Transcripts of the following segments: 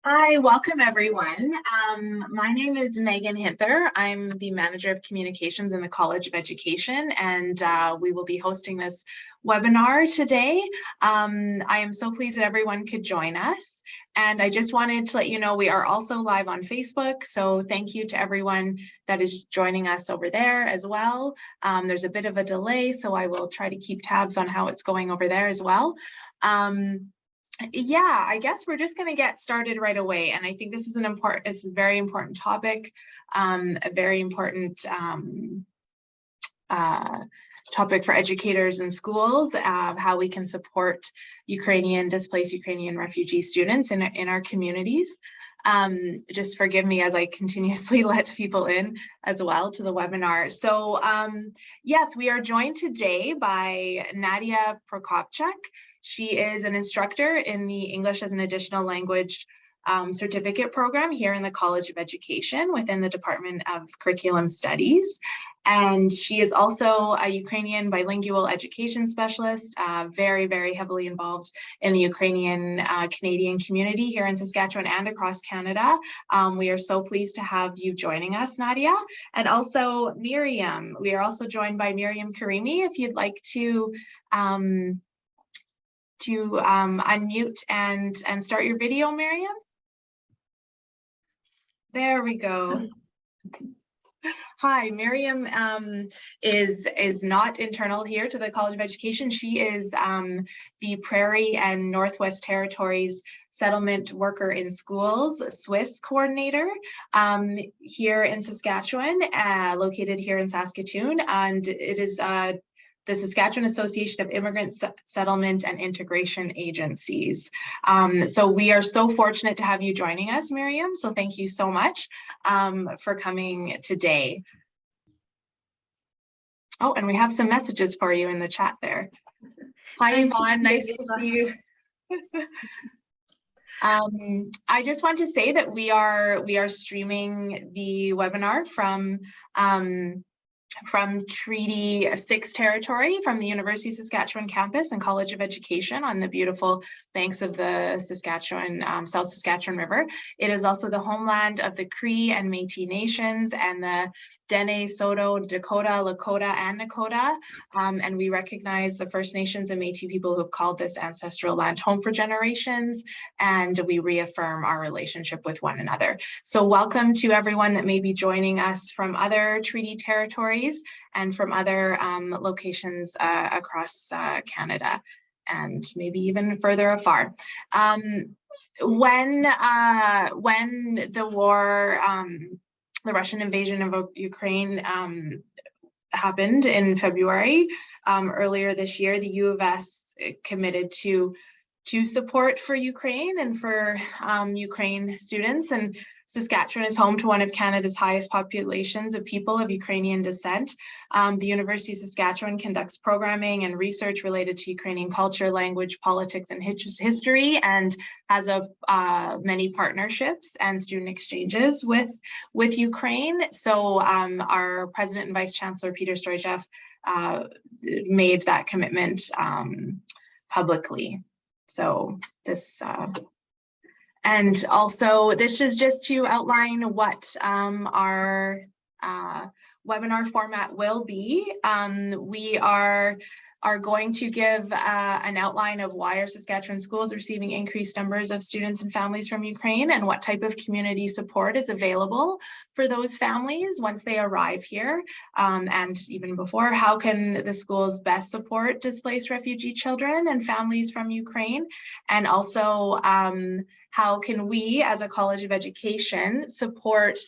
Hi, welcome everyone. My name is Megan Hinther. I'm the Manager of Communications in the College of Education, and we will be hosting this webinar today. I am so pleased that everyone could join us. And I just wanted to let you know we are also live on Facebook, so thank you to everyone that is joining us over there as well. There's a bit of a delay, so I will try to keep tabs on how it's going over there as well. Yeah, I guess we're just going to get started right away. And I think this is a very important topic, a very important topic for educators and schools, how we can support displaced Ukrainian refugee students in our communities. Just forgive me as I continuously let people in as well to the webinar. So yes, we are joined today by Nadia Prokopchuk. She is an instructor in the English as an Additional Language certificate program here in the College of Education within the Department of Curriculum Studies. And she is also a Ukrainian bilingual education specialist, very, very heavily involved in the Ukrainian Canadian community here in Saskatchewan and across Canada. We are so pleased to have you joining us, Nadia. And also Maryam. We are also joined by Maryam Karimi. If you'd like to unmute and start your video, Maryam. There we go. Hi, Maryam is not internal here to the College of Education. She is the Prairie and Northwest Territories Settlement Worker in Schools Swiss coordinator here in Saskatchewan, located here in Saskatoon, and it is the Saskatchewan Association of Immigrant Settlement and Integration Agencies. So we are so fortunate to have you joining us, Maryam. So thank you so much for coming today. Oh, and we have some messages for you in the chat there. Hi, Yvonne, nice to see you. I just want to say that we are streaming the webinar from Treaty 6 territory from the University of Saskatchewan campus and College of Education on the beautiful banks of the Saskatchewan, South Saskatchewan River. It is also the homeland of the Cree and Métis nations and the Dene, Soto, Dakota, Lakota, and Nakota. And we recognize the First Nations and Métis people who have called this ancestral land home for generations, and we reaffirm our relationship with one another. So welcome to everyone that may be joining us from other treaty territories and from other locations across Canada and maybe even further afar. When the war, the Russian invasion of Ukraine happened in February earlier this year, the U of S committed to support for Ukraine and for Ukraine students. And Saskatchewan is home to one of Canada's highest populations of people of Ukrainian descent. The University of Saskatchewan conducts programming and research related to Ukrainian culture, language, politics, and history, and has many partnerships and student exchanges with Ukraine. So our President and Vice Chancellor, Peter Stoichev, made that commitment publicly. So this, and also this is just to outline what our webinar format will be. We are going to give an outline of why our Saskatchewan schools are receiving increased numbers of students and families from Ukraine and what type of community support is available for those families once they arrive here. And even before, how can the schools best support displaced refugee children and families from Ukraine? And also, how can we as a College of Education support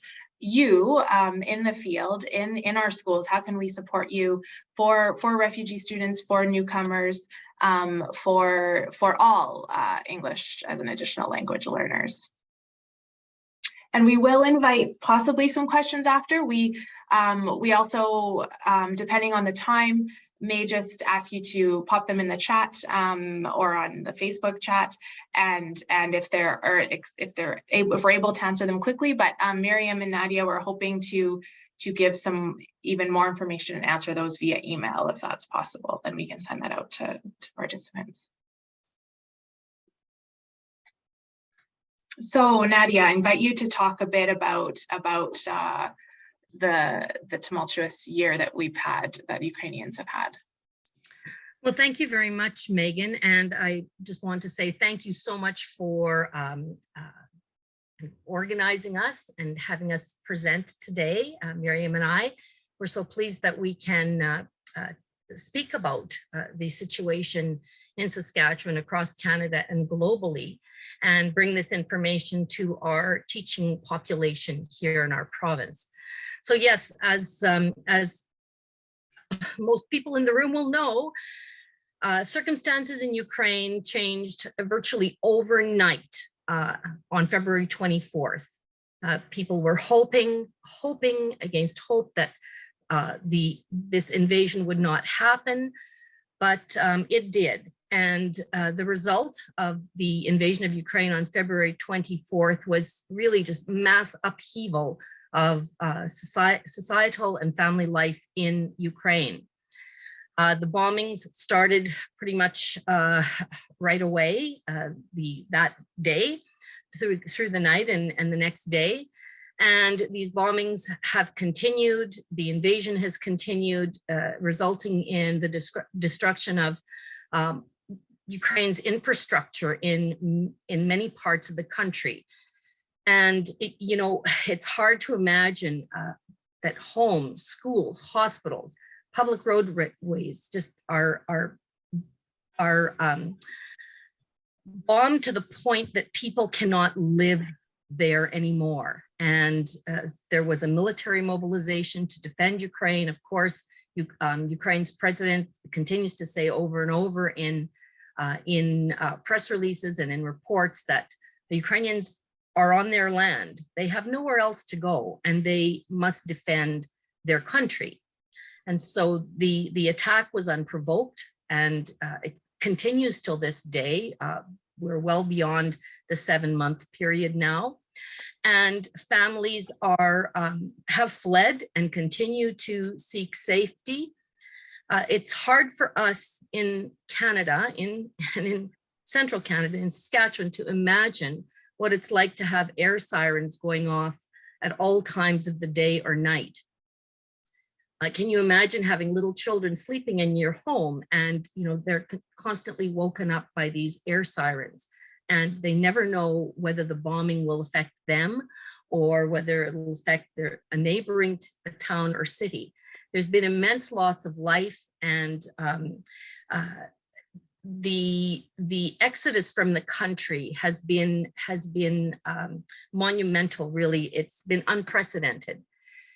you in the field, in our schools? How can we support you for refugee students, for newcomers, for all English as an additional language learners? And we will invite possibly some questions after. We also, depending on the time, may just ask you to pop them in the chat or on the Facebook chat, and if we're able to answer them quickly. But Maryam and Nadia were hoping to give some even more information and answer those via email if that's possible. Then we can send that out to participants. So Nadia, I invite you to talk a bit about the tumultuous year that Ukrainians have had. Well, thank you very much, Megan. And I just want to say thank you so much for organizing us and having us present today. Maryam and I, we're so pleased that we can speak about the situation in Saskatchewan, across Canada and globally, and bring this information to our teaching population here in our province. So yes, as most people in the room will know, circumstances in Ukraine changed virtually overnight on February 24th. People were hoping against hope that this invasion would not happen, but it did. And the result of the invasion of Ukraine on February 24th was really just mass upheaval of societal and family life in Ukraine. The bombings started pretty much right away that day, through the night and the next day. And these bombings have continued. The invasion has continued, resulting in the destruction of Ukraine's infrastructure in many parts of the country. And it's hard to imagine that homes, schools, hospitals, public roadways just are bombed to the point that people cannot live there anymore. And there was a military mobilization to defend Ukraine. Of course, Ukraine's president continues to say over and over in press releases and in reports that the Ukrainians are on their land. They have nowhere else to go, and they must defend their country. And so the attack was unprovoked, and it continues till this day. We're well beyond the 7-month period now. And families have fled and continue to seek safety. It's hard for us in Canada, in central Canada, in Saskatchewan, to imagine what it's like to have air sirens going off at all times of the day or night. Can you imagine having little children sleeping in your home and they're constantly woken up by these air sirens, and they never know whether the bombing will affect them or whether it will affect a neighboring town or city. There's been immense loss of life, and the exodus from the country has been monumental. Really, it's been unprecedented.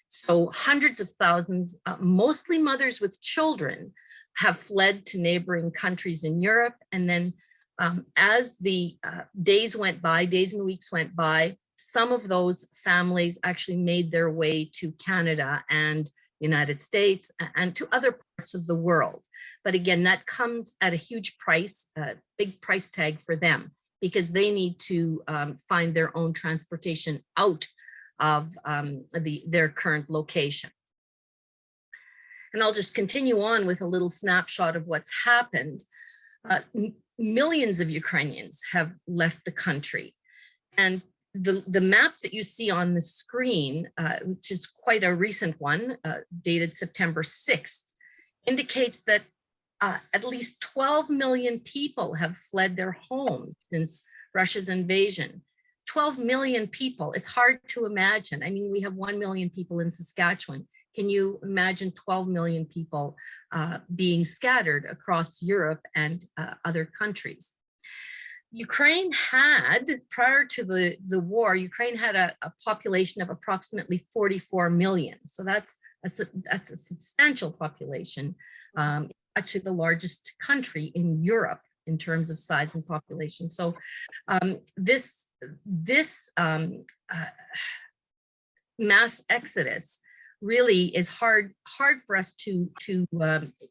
So hundreds of thousands, mostly mothers with children, have fled to neighboring countries in Europe. And then as the days and weeks went by, some of those families actually made their way to Canada and United States and to other parts of the world. But again, that comes at a huge price, a big price tag for them, because they need to find their own transportation out of their current location. And I'll just continue on with a little snapshot of what's happened. Millions of Ukrainians have left the country. And the map that you see on the screen, which is quite a recent one, dated September 6th, indicates that at least 12 million people have fled their homes since Russia's invasion. 12 million people. It's hard to imagine. I mean, we have 1 million people in Saskatchewan. Can you imagine 12 million people being scattered across Europe and other countries? Ukraine had, prior to the war, Ukraine had a population of approximately 44 million. So that's a substantial population, actually the largest country in Europe in terms of size and population. So this mass exodus really is hard for us to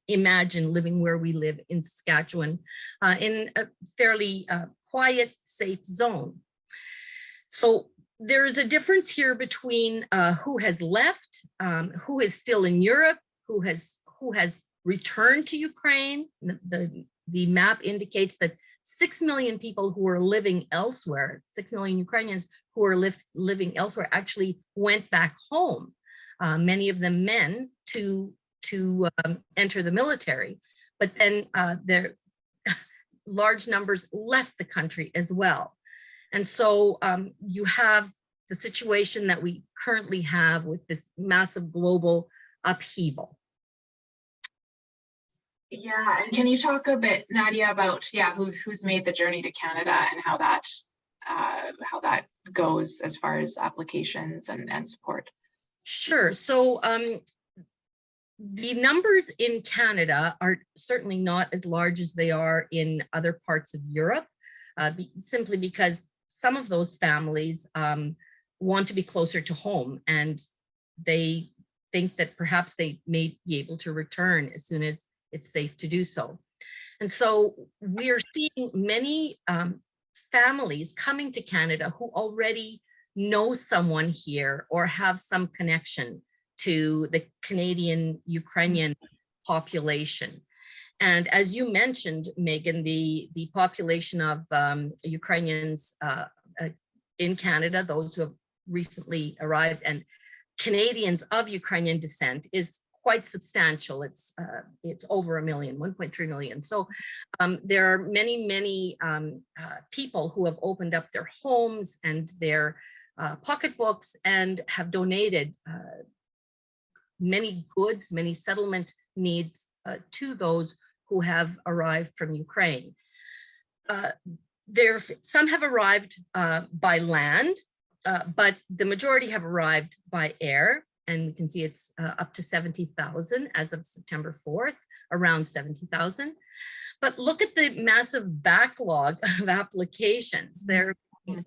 imagine living where we live in Saskatchewan, in a fairly quiet, safe zone. So there is a difference here between who has left, who is still in Europe, who has returned to Ukraine. The map indicates that 6 million people who were living elsewhere, 6 million Ukrainians who were living elsewhere actually went back home, many of them men, to enter the military. But then their large numbers left the country as well. And so you have the situation that we currently have with this massive global upheaval. Yeah, and can you talk a bit, Nadia, about who's made the journey to Canada and how that goes as far as applications and support? Sure. So the numbers in Canada are certainly not as large as they are in other parts of Europe, simply because some of those families want to be closer to home, and they think that perhaps they may be able to return as soon as it's safe to do so. And so we're seeing many families coming to Canada who already know someone here or have some connection to the Canadian Ukrainian population. And as you mentioned, Megan, the population of Ukrainians in Canada, those who have recently arrived, and Canadians of Ukrainian descent is quite substantial. It's over 1 million, 1.3 million. So there are many people who have opened up their homes and their pocketbooks and have donated many goods, many settlement needs to those who have arrived from Ukraine. Some have arrived by land, but the majority have arrived by air. And we can see it's up to 70,000 as of September 4th, around 70,000. But look at the massive backlog of applications. There are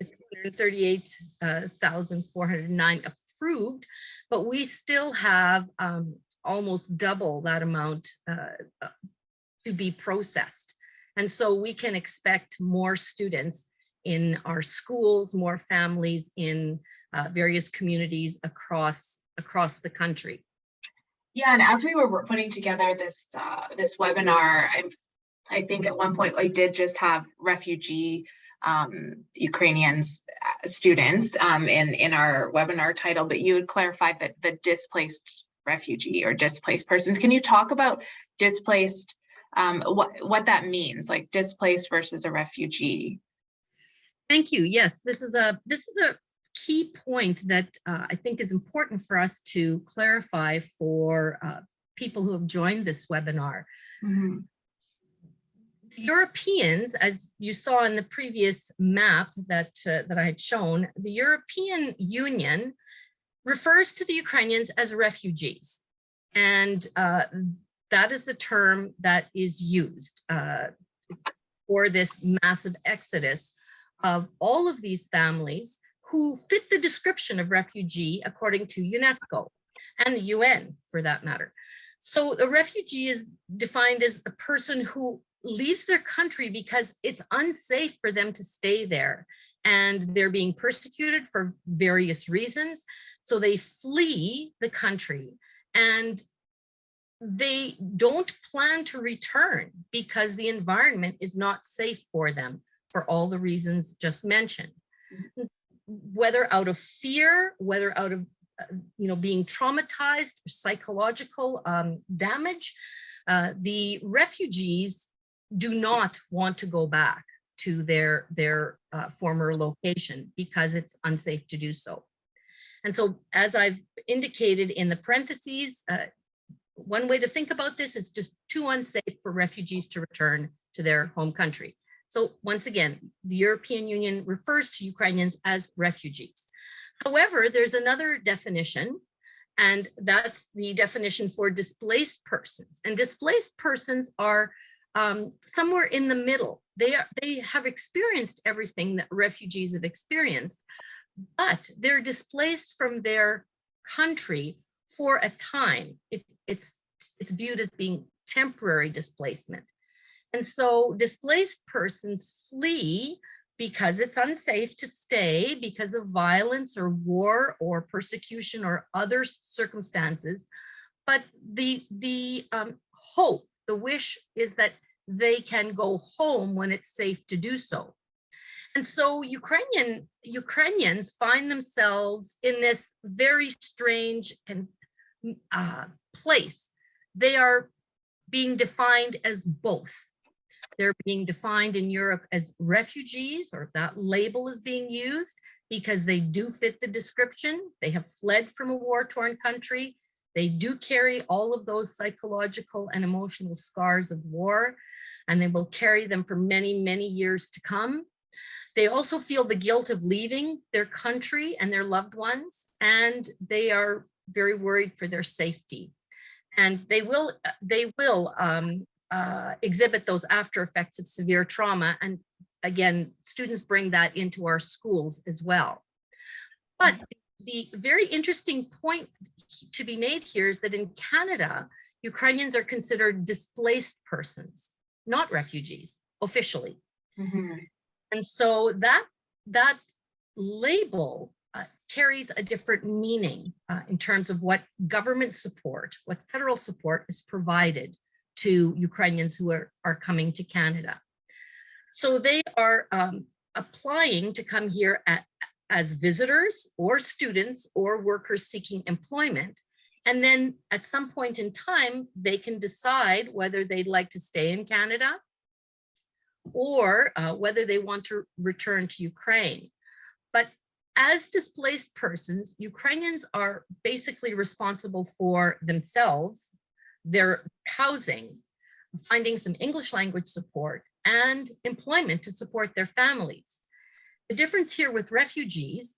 38,409 approved, but we still have almost double that amount to be processed. And so we can expect more students in our schools, more families in various communities across the country. Yeah, and as we were putting together this webinar, I think at one point I did just have refugee Ukrainians students in our webinar title, but you had clarified that the displaced refugee or displaced persons. Can you talk about displaced, what that means, like displaced versus a refugee? Thank you. Yes, this is a key point that I think is important for us to clarify for people who have joined this webinar. Mm-hmm. Europeans, as you saw in the previous map that I had shown, the European Union refers to the Ukrainians as refugees. And that is the term that is used for this massive exodus of all of these families who fit the description of refugee according to UNESCO and the UN for that matter. So a refugee is defined as a person who leaves their country because it's unsafe for them to stay there and they're being persecuted for various reasons. So they flee the country and they don't plan to return because the environment is not safe for them for all the reasons just mentioned. Whether out of fear, whether out of being traumatized, or psychological damage, the refugees do not want to go back to their former location because it's unsafe to do so. And so, as I've indicated in the parentheses, one way to think about this is just too unsafe for refugees to return to their home country. So once again, the European Union refers to Ukrainians as refugees. However, there's another definition, and that's the definition for displaced persons. And displaced persons are somewhere in the middle. They have experienced everything that refugees have experienced, but they're displaced from their country for a time. It's viewed as being temporary displacement. And so displaced persons flee because it's unsafe to stay because of violence or war or persecution or other circumstances. But the hope, the wish is that they can go home when it's safe to do so. And so Ukrainians find themselves in this very strange place. They are being defined as both. They're being defined in Europe as refugees, or that label is being used because they do fit the description. They have fled from a war-torn country. They do carry all of those psychological and emotional scars of war, and they will carry them for many, many years to come. They also feel the guilt of leaving their country and their loved ones, and they are very worried for their safety. And they will exhibit those after effects of severe trauma. And again, students bring that into our schools as well. But the very interesting point to be made here is that in Canada, Ukrainians are considered displaced persons, not refugees, officially. Mm-hmm. And so that label carries a different meaning in terms of what government support, what federal support is provided to Ukrainians who are coming to Canada. So they are applying to come here as visitors or students or workers seeking employment. And then at some point in time, they can decide whether they'd like to stay in Canada or whether they want to return to Ukraine. But as displaced persons, Ukrainians are basically responsible for themselves, their housing, finding some English language support, and employment to support their families. The difference here with refugees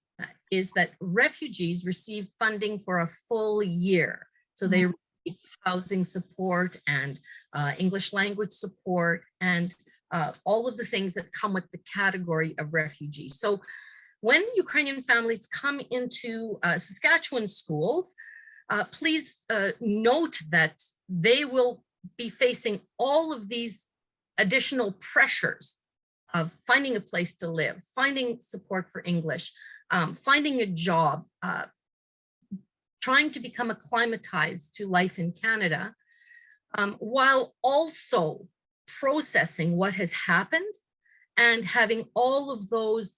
is that refugees receive funding for a full year. So they receive housing support and English language support and all of the things that come with the category of refugees. So when Ukrainian families come into Saskatchewan schools, please note that they will be facing all of these additional pressures of finding a place to live, finding support for English, finding a job, trying to become acclimatized to life in Canada, while also processing what has happened and having all of those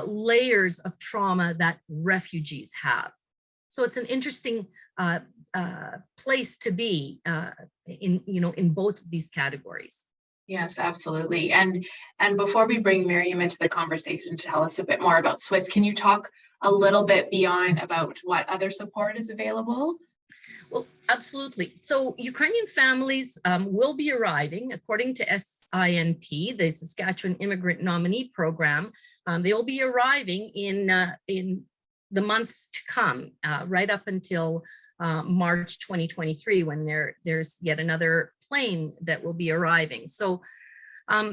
layers of trauma that refugees have. So it's an interesting place to be in both of these categories. Yes, absolutely. And before we bring Maryam into the conversation to tell us a bit more about SWIS, can you talk a little bit beyond about what other support is available? Well, absolutely. So Ukrainian families will be arriving, according to SINP, the Saskatchewan Immigrant Nominee Program. They will be arriving in the months to come, right up until March 2023, when there's yet another plane that will be arriving. So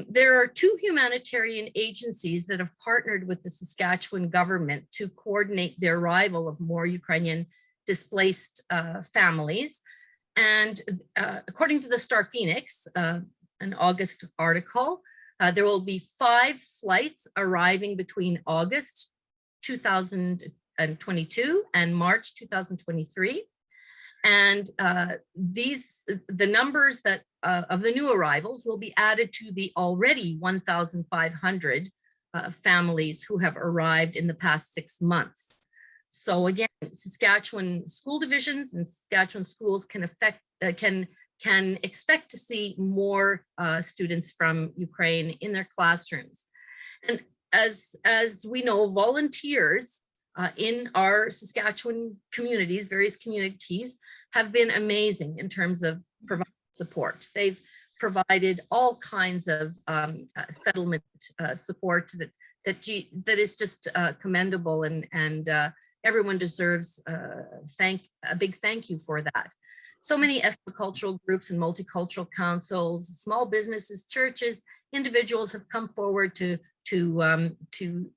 there are two humanitarian agencies that have partnered with the Saskatchewan government to coordinate the arrival of more Ukrainian displaced families. And according to the Star Phoenix, an August article, there will be 5 flights arriving between August 2022 and March 2023. And the numbers that of the new arrivals will be added to the already 1,500 families who have arrived in the past 6 months. So again, Saskatchewan school divisions and Saskatchewan schools can expect to see more students from Ukraine in their classrooms. And as we know, volunteers in our Saskatchewan communities, various communities, have been amazing in terms of providing support. They've provided all kinds of settlement support that is just commendable, and everyone deserves a big thank you for that. So many ethnocultural groups and multicultural councils, small businesses, churches, individuals have come forward to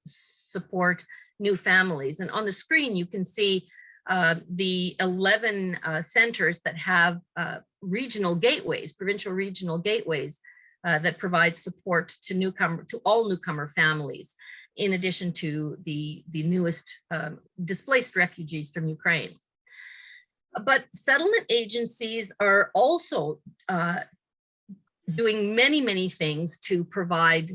support new families. And on the screen, you can see the 11 centers that have regional gateways, provincial regional gateways that provide support to all newcomer families, in addition to the newest displaced refugees from Ukraine. But settlement agencies are also doing many, many things to provide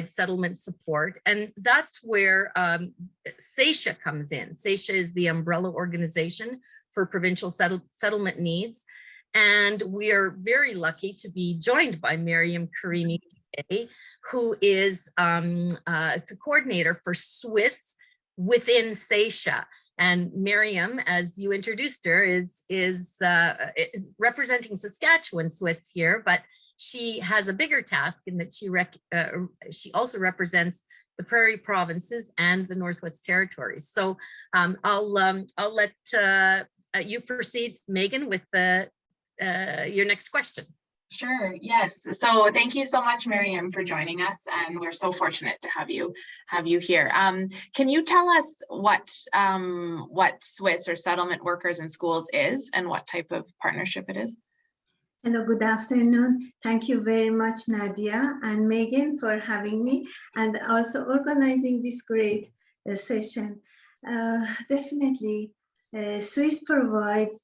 settlement support. And that's where SAISIA comes in. SAISIA is the umbrella organization for provincial settlement needs. And we are very lucky to be joined by Maryam Karimi today, who is the coordinator for Swiss within SAISIA. And Maryam, as you introduced her, is representing Saskatchewan Swiss here, but she has a bigger task in that she also represents the Prairie provinces and the Northwest Territories. So I'll let you proceed, Megan, with your next question. Sure, yes. So thank you so much, Maryam, for joining us, and we're so fortunate to have you here. Can you tell us what Swiss or Settlement Workers in Schools is and what type of partnership it is? Hello, good afternoon. Thank you very much, Nadia and Megan, for having me and also organizing this great session. Definitely, Swiss provides,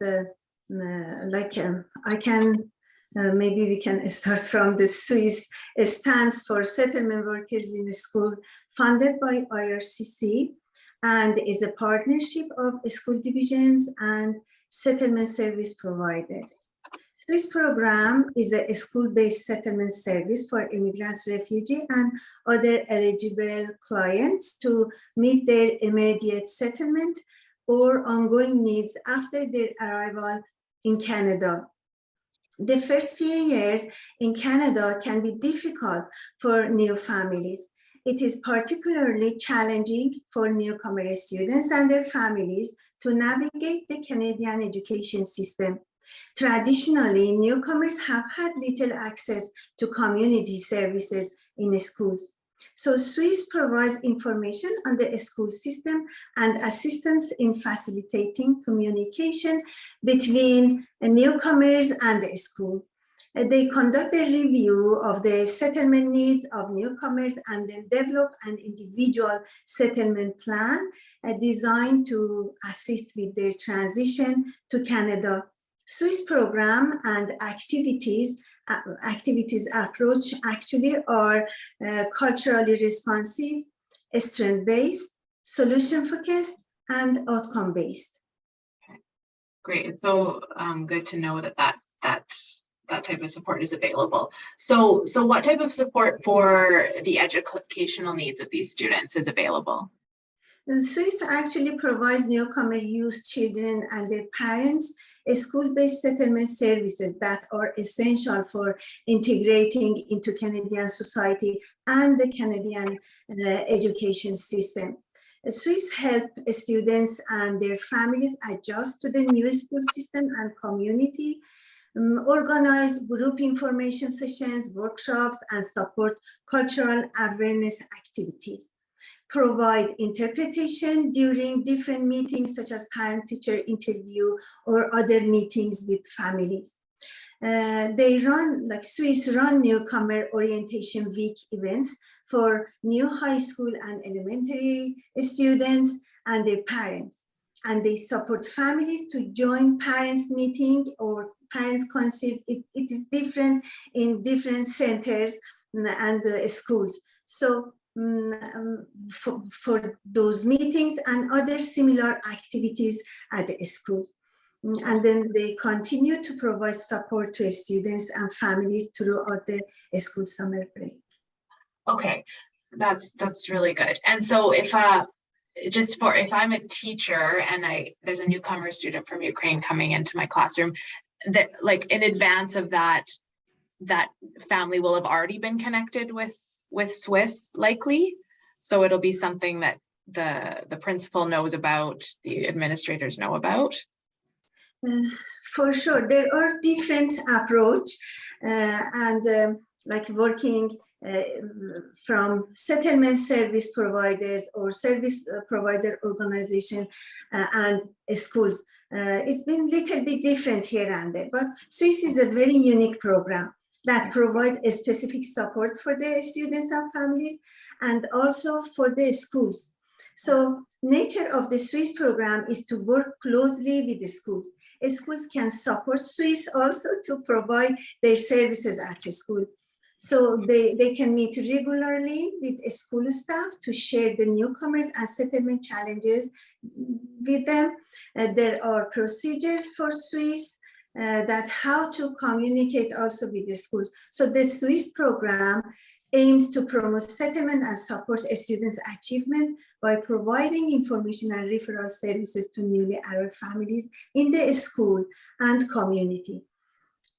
maybe we can start from the Swiss. It stands for Settlement Workers in the School, funded by IRCC, and is a partnership of school divisions and settlement service providers. This program is a school-based settlement service for immigrants, refugees, and other eligible clients to meet their immediate settlement or ongoing needs after their arrival in Canada. The first few years in Canada can be difficult for new families. It is particularly challenging for newcomer students and their families to navigate the Canadian education system. Traditionally, newcomers have had little access to community services in schools. So Swiss provides information on the school system and assistance in facilitating communication between newcomers and the school. They conduct a review of the settlement needs of newcomers and then develop an individual settlement plan designed to assist with their transition to Canada. Swiss program and activities approach actually are culturally responsive, strength-based, solution-focused, and outcome-based. Okay. Great. So good to know that type of support is available. So what type of support for the educational needs of these students is available? Swiss actually provides newcomer youth, children, and their parents school-based settlement services that are essential for integrating into Canadian society and the Canadian education system. Swiss help students and their families adjust to the new school system and community, organize group information sessions, workshops, and support cultural awareness activities. Provide interpretation during different meetings such as parent-teacher interview or other meetings with families. They run, like Swiss run newcomer orientation week events for new high school and elementary students and their parents. And they support families to join parents meeting or parents councils. It is different in different centers and schools. So for those meetings and other similar activities at the schools. And then they continue to provide support to students and families throughout the school summer break. Okay, that's really good. And so if I'm a teacher and there's a newcomer student from Ukraine coming into my classroom, that like in advance of that family will have already been connected with Swiss likely, so it'll be something that the principal knows about, the administrators know about. For sure, there are different approach and like working from settlement service providers or service provider organization and schools. It's been a little bit different here and there, but Swiss is a very unique program that provides a specific support for the students and families and also for the schools. So nature of the Swiss program is to work closely with the schools, schools can support Swiss also to provide their services at the school. So they can meet regularly with school staff to share the newcomers and settlement challenges with them. There are procedures for Swiss that how to communicate also with the schools. So the Swiss program aims to promote settlement and support students' achievement by providing information and referral services to newly arrived families in the school and community.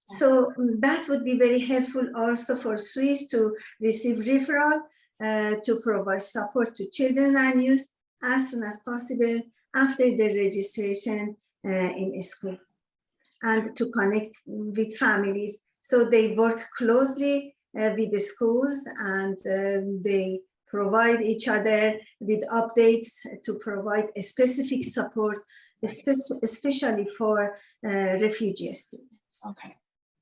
So that would be very helpful also for Swiss to receive referral to provide support to children and youth as soon as possible after their registration in school, and to connect with families. So they work closely with the schools, and they provide each other with updates to provide a specific support, especially for refugee students. Okay.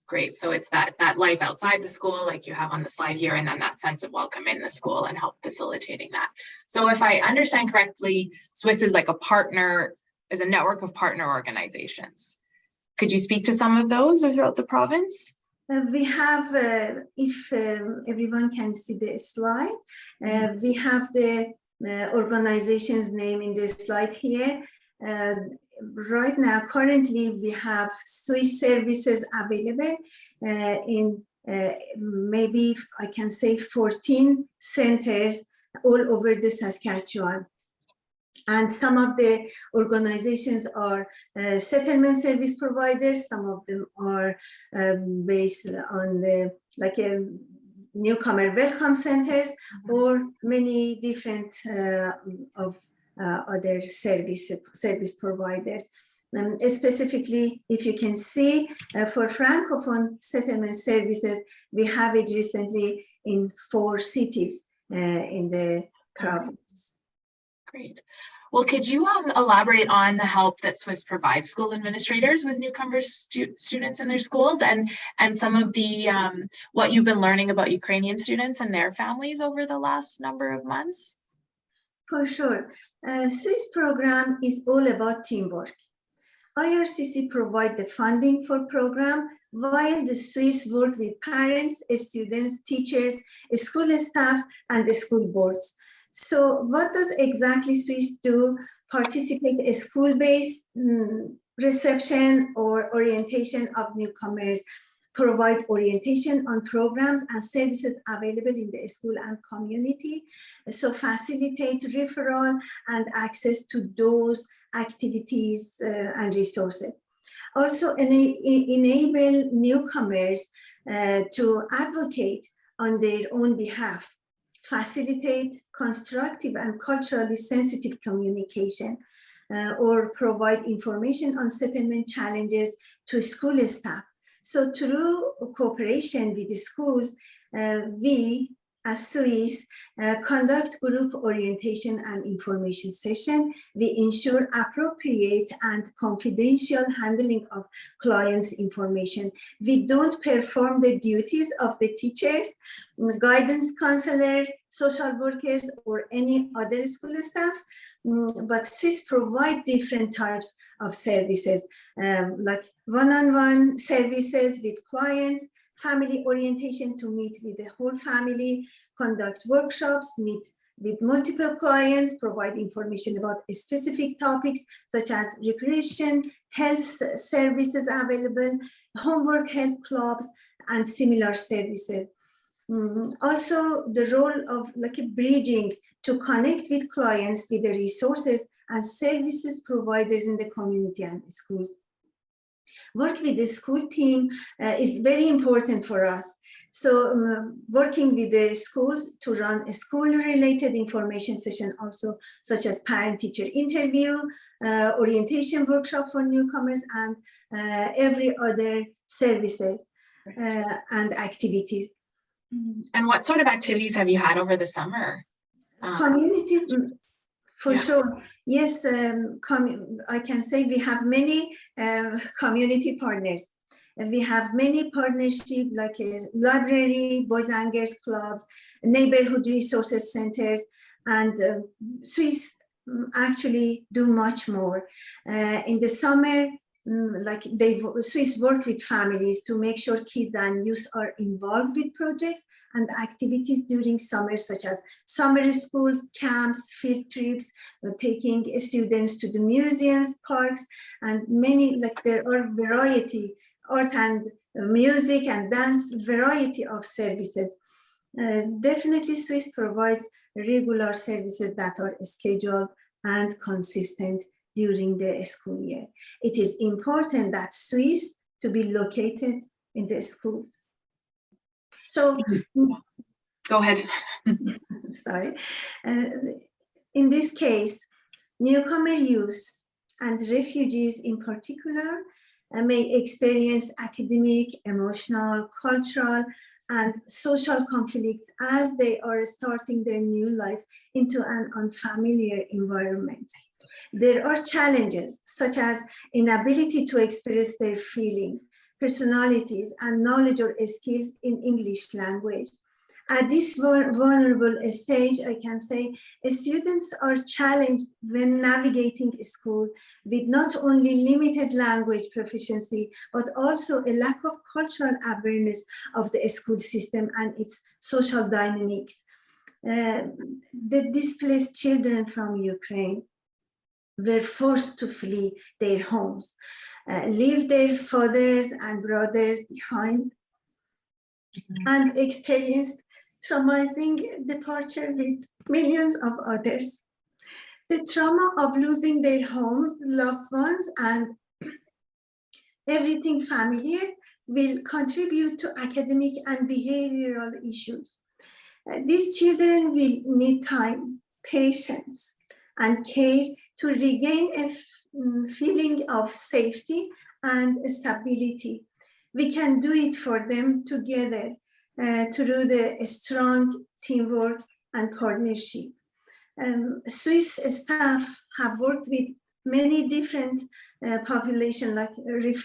Great. So it's that life outside the school, like you have on the slide here, and then that sense of welcome in the school and help facilitating that. So if I understand correctly, Swiss is like a partner, is a network of partner organizations. Could you speak to some of those throughout the province? We have, if everyone can see the slide, we have the organization's name in the slide here. Right now, currently, we have Swiss services available in maybe I can say 14 centers all over the Saskatchewan. And some of the organizations are settlement service providers. Some of them are based on the newcomer welcome centers, or many different of other service providers. Specifically, if you can see, for Francophone settlement services, we have it recently in 4 cities in the province. Great. Well, could you elaborate on the help that Swiss provides school administrators with newcomer students in their schools, and some of the what you've been learning about Ukrainian students and their families over the last number of months? For sure. Swiss program is all about teamwork. IRCC provide the funding for program, while the Swiss work with parents, students, teachers, school staff, and the school boards. So what does exactly Swiss do? Participate in school-based reception or orientation of newcomers, provide orientation on programs and services available in the school and community. So facilitate referral and access to those activities and resources. Also enable newcomers to advocate on their own behalf. Facilitate constructive and culturally sensitive communication, or provide information on settlement challenges to school staff. So through cooperation with the schools, we as Swiss conduct group orientation and information session. We ensure appropriate and confidential handling of clients' information. We don't perform the duties of the teachers, guidance counselor, social workers, or any other school staff, but Swiss provide different types of services, like one-on-one services with clients, family orientation to meet with the whole family, conduct workshops, meet with multiple clients, provide information about specific topics such as recreation, health services available, homework help clubs, and similar services. Also, the role of like a bridging to connect with clients with the resources and services providers in the community and schools. Work with the school team is very important for us. So working with the schools to run a school-related information session also, such as parent-teacher interview, orientation workshop for newcomers, and every other services and activities. And what sort of activities have you had over the summer? Community, for sure. Yes, I can say we have many community partners. We have many partnerships like a library, boys and girls clubs, neighborhood resources centers, and Swiss actually do much more. In the summer, like Swiss work with families to make sure kids and youth are involved with projects and activities during summer, such as summer schools, camps, field trips, taking students to the museums, parks, and many, like there are variety, art and music and dance, variety of services. Definitely Swiss provides regular services that are scheduled and consistent during the school year. It is important that Swiss to be located in the schools. So, go ahead. sorry. In this case, newcomer youth and refugees in particular may experience academic, emotional, cultural, and social conflicts as they are starting their new life into an unfamiliar environment. There are challenges such as inability to express their feelings, personalities, and knowledge or skills in English language. At this vulnerable stage, I can say students are challenged when navigating school with not only limited language proficiency, but also a lack of cultural awareness of the school system and its social dynamics. The displaced children from Ukraine were forced to flee their homes, leave their fathers and brothers behind, and experienced traumatizing departure with millions of others. The trauma of losing their homes, loved ones, and everything familiar will contribute to academic and behavioral issues. These children will need time, patience, and care to regain a feeling of safety and stability. We can do it for them together through the strong teamwork and partnership. Swiss staff have worked with many different populations, like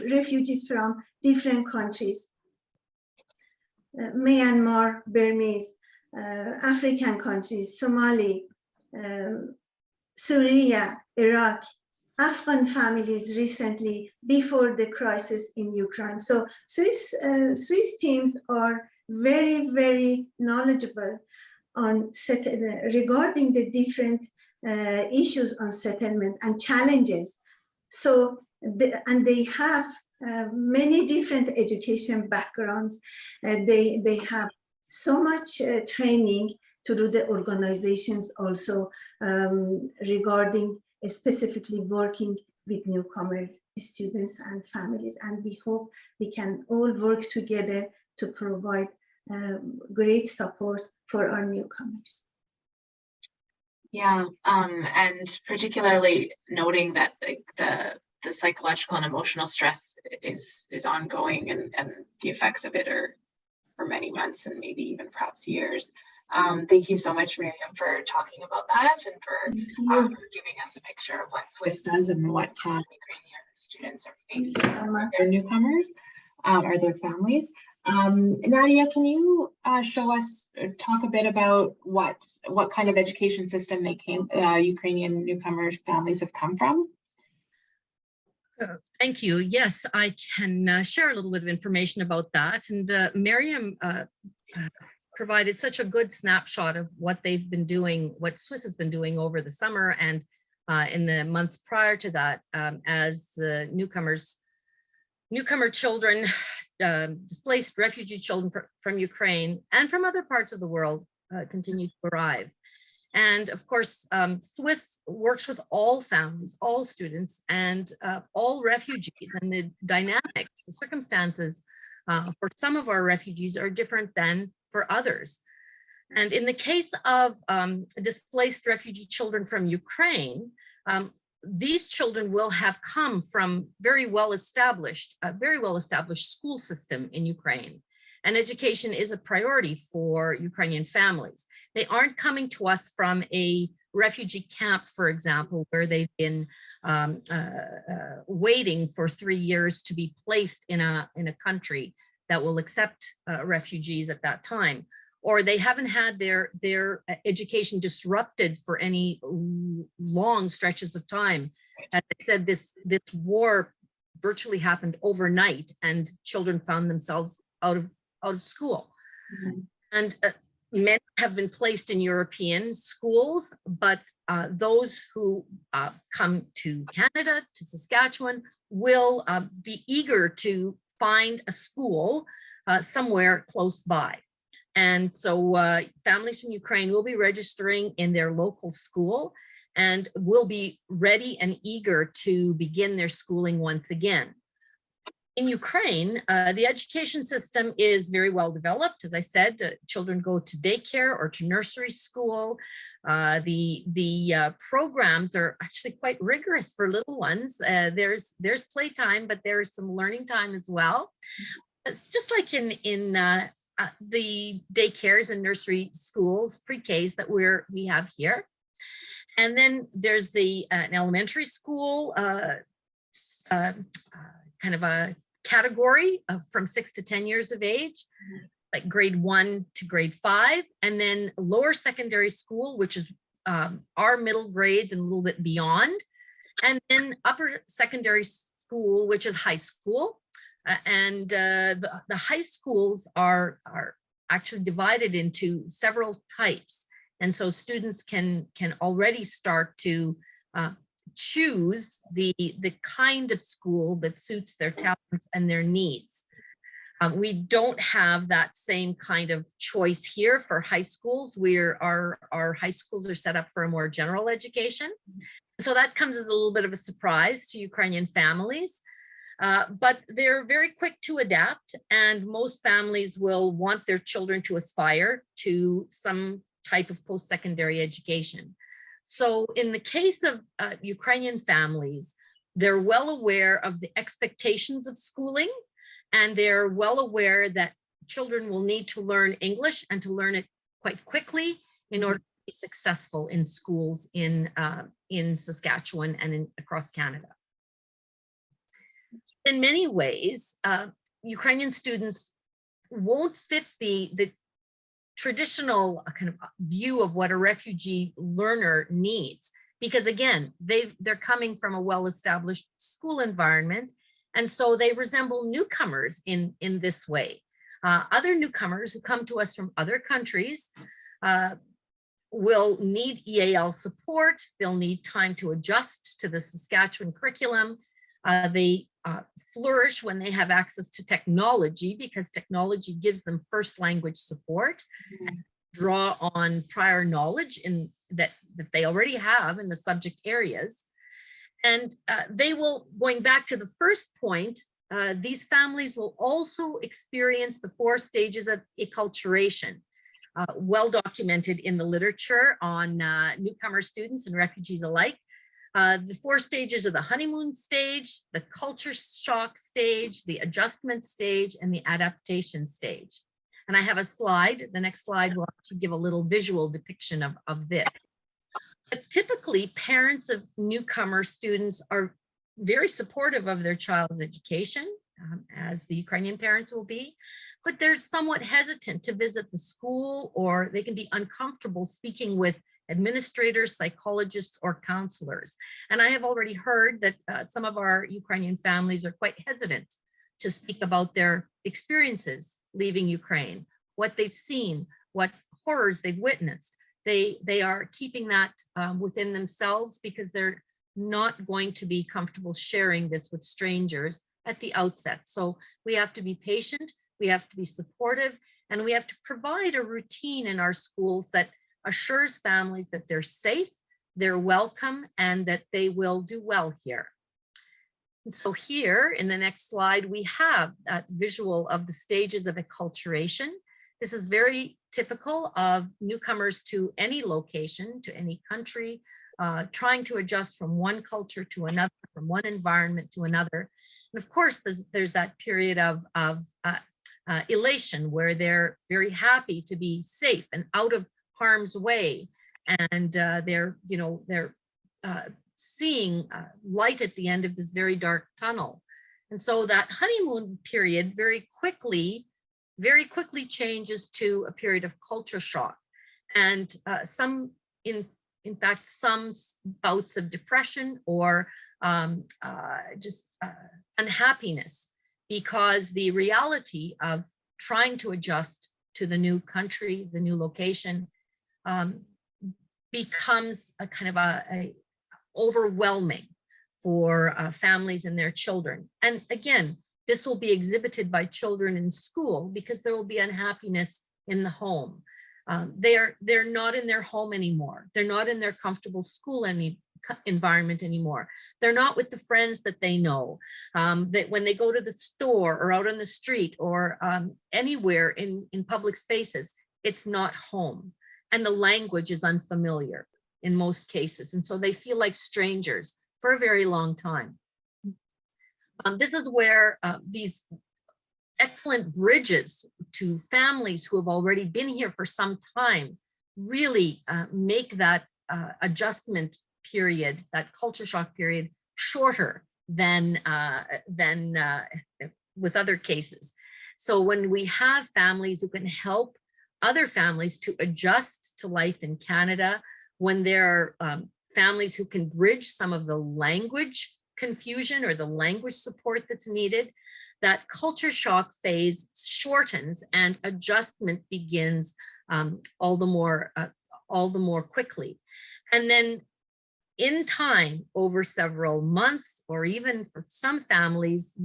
refugees from different countries, Myanmar, Burmese, African countries, Somali, Syria, Iraq, Afghan families recently before the crisis in Ukraine. So Swiss teams are very, very knowledgeable on regarding the different issues on settlement and challenges. So, and they have many different education backgrounds. They have so much training to do the organizations also regarding specifically working with newcomer students and families. And we hope we can all work together to provide great support for our newcomers. Yeah, and particularly noting that like the psychological and emotional stress is ongoing, and the effects of it are for many months and maybe even perhaps years. Thank you so much, Maryam, for talking about that and for giving us a picture of what Swiss does and what Ukrainian students are facing with their newcomers or their families. Nadia, can you talk a bit about what kind of education system Ukrainian newcomer families have come from? Thank you. Yes, I can share a little bit of information about that. And Maryam provided such a good snapshot of what they've been doing, what Swiss has been doing over the summer and in the months prior to that, as newcomer children, displaced refugee children from Ukraine and from other parts of the world continue to arrive. And of course, Swiss works with all families, all students, and all refugees, and the dynamics, the circumstances for some of our refugees are different than for others. And in the case of displaced refugee children from Ukraine, these children will have come from a very well-established school system in Ukraine. And education is a priority for Ukrainian families. They aren't coming to us from a refugee camp, for example, where they've been waiting for 3 years to be placed in a country that will accept refugees at that time. Or they haven't had their education disrupted for any long stretches of time. As I said, this war virtually happened overnight, and children found themselves out of school. Mhm. And many have been placed in European schools, but those who come to Canada, to Saskatchewan, will be eager to find a school somewhere close by. And so families from Ukraine will be registering in their local school and will be ready and eager to begin their schooling once again. In Ukraine, the education system is very well developed. As I said, children go to daycare or to nursery school. The programs are actually quite rigorous for little ones. There's playtime, but there's some learning time as well. It's just like in the daycares and nursery schools, pre-Ks that we have here. And then there's an elementary school, kind of a category from 6 to 10 years of age, like grade 1 to grade 5, and then lower secondary school, which is our middle grades and a little bit beyond, and then upper secondary school, which is high school. And the high schools are actually divided into several types. And so students can already start to choose the kind of school that suits their talents and their needs. We don't have that same kind of choice here for high schools. Our high schools are set up for a more general education. So that comes as a little bit of a surprise to Ukrainian families. But they're very quick to adapt, and most families will want their children to aspire to some type of post-secondary education. So in the case of Ukrainian families, they're well aware of the expectations of schooling, and they're well aware that children will need to learn English and to learn it quite quickly in order to be successful in schools in Saskatchewan and across Canada. In many ways, Ukrainian students won't fit the traditional kind of view of what a refugee learner needs, because again, they're coming from a well-established school environment, and so they resemble newcomers in this way. Other newcomers who come to us from other countries will need EAL support. They'll need time to adjust to the Saskatchewan curriculum. They flourish when they have access to technology, because technology gives them first language support, and draw on prior knowledge that they already have in the subject areas. And they will, going back to the first point, these families will also experience the 4 stages of acculturation, well documented in the literature on newcomer students and refugees alike. The 4 stages of the honeymoon stage, the culture shock stage, the adjustment stage, and the adaptation stage. And I have a slide. The next slide will actually give a little visual depiction of this. But typically, parents of newcomer students are very supportive of their child's education, as the Ukrainian parents will be, but they're somewhat hesitant to visit the school, or they can be uncomfortable speaking with administrators, psychologists, or counselors. And I have already heard that some of our Ukrainian families are quite hesitant to speak about their experiences leaving Ukraine, what they've seen, what horrors they've witnessed. They are keeping that within themselves, because they're not going to be comfortable sharing this with strangers at the outset. So we have to be patient, we have to be supportive, and we have to provide a routine in our schools that assures families that they're safe, they're welcome, and that they will do well here. And so here in the next slide, we have that visual of the stages of acculturation. This is very typical of newcomers to any location, to any country, trying to adjust from one culture to another, from one environment to another. And of course, there's that period of elation where they're very happy to be safe and out of harm's way, and they're seeing light at the end of this very dark tunnel. And so that honeymoon period very quickly changes to a period of culture shock, and in fact some bouts of depression or unhappiness, because the reality of trying to adjust to the new country, the new location, becomes a kind of a overwhelming for families and their children. And again, this will be exhibited by children in school because there will be unhappiness in the home. They're not in their home anymore. They're not in their comfortable school environment anymore. They're not with the friends that they know. That when they go to the store or out on the street or anywhere in public spaces, it's not home. And the language is unfamiliar in most cases. And so they feel like strangers for a very long time. This is where these excellent bridges to families who have already been here for some time really make that adjustment period, that culture shock period, shorter than with other cases. So when we have families who can help other families to adjust to life in Canada, when there are families who can bridge some of the language confusion or the language support that's needed, that culture shock phase shortens and adjustment begins all the more quickly. And then in time, over several months, or even for some families,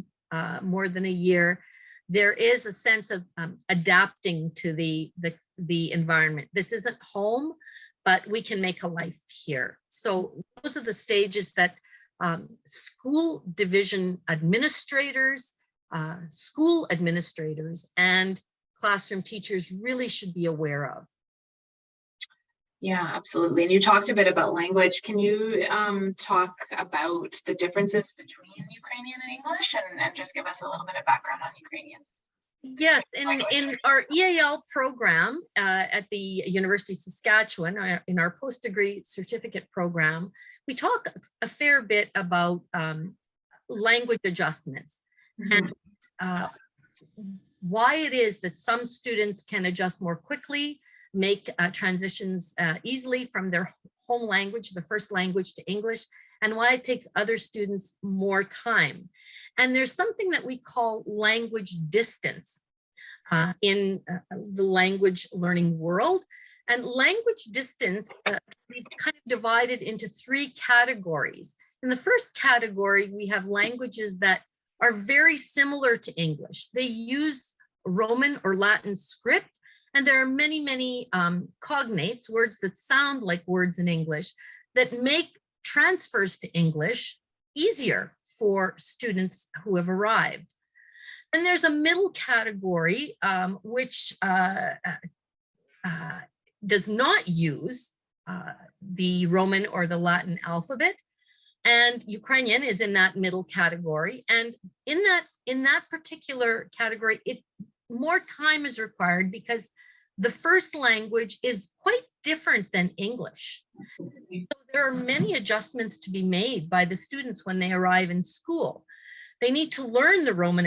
more than a year, there is a sense of adapting to the environment. This isn't home, but we can make a life here. So those are the stages that school division administrators, school administrators, and classroom teachers really should be aware of. Yeah, absolutely. And you talked a bit about language. Can you talk about the differences between Ukrainian and English, and just give us a little bit of background on Ukrainian? Yes, in our EAL program at the University of Saskatchewan, in our post-degree certificate program, we talk a fair bit about language adjustments. Mm-hmm. And why it is that some students can adjust more quickly, make transitions easily from their home language, the first language, to English, and why it takes other students more time. And there's something that we call language distance in the language learning world. And language distance, we've kind of divided into three categories. In the first category, we have languages that are very similar to English. They use Roman or Latin script, and there are many, many cognates, words that sound like words in English, that make transfers to English easier for students who have arrived. And there's a middle category which does not use the Roman or the Latin alphabet, and Ukrainian is in that middle category. And in that particular category, more time is required because the first language is quite different than English. So there are many adjustments to be made by the students when they arrive in school. They need to learn the Roman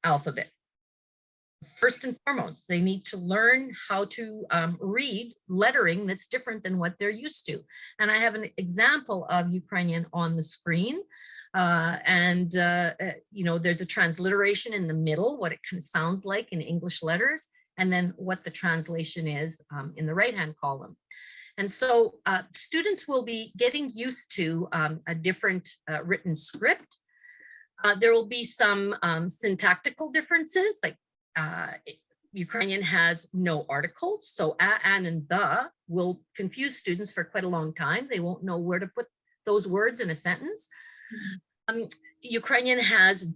alphabet. First and foremost, they need to learn how to read lettering that's different than what they're used to. And I have an example of Ukrainian on the screen. You know, there's a transliteration in the middle, what it kind of sounds like in English letters, and then what the translation is in the right-hand column. And so students will be getting used to a different written script. There will be some syntactical differences, like Ukrainian has no articles, so a, an, and the will confuse students for quite a long time. They won't know where to put those words in a sentence. Ukrainian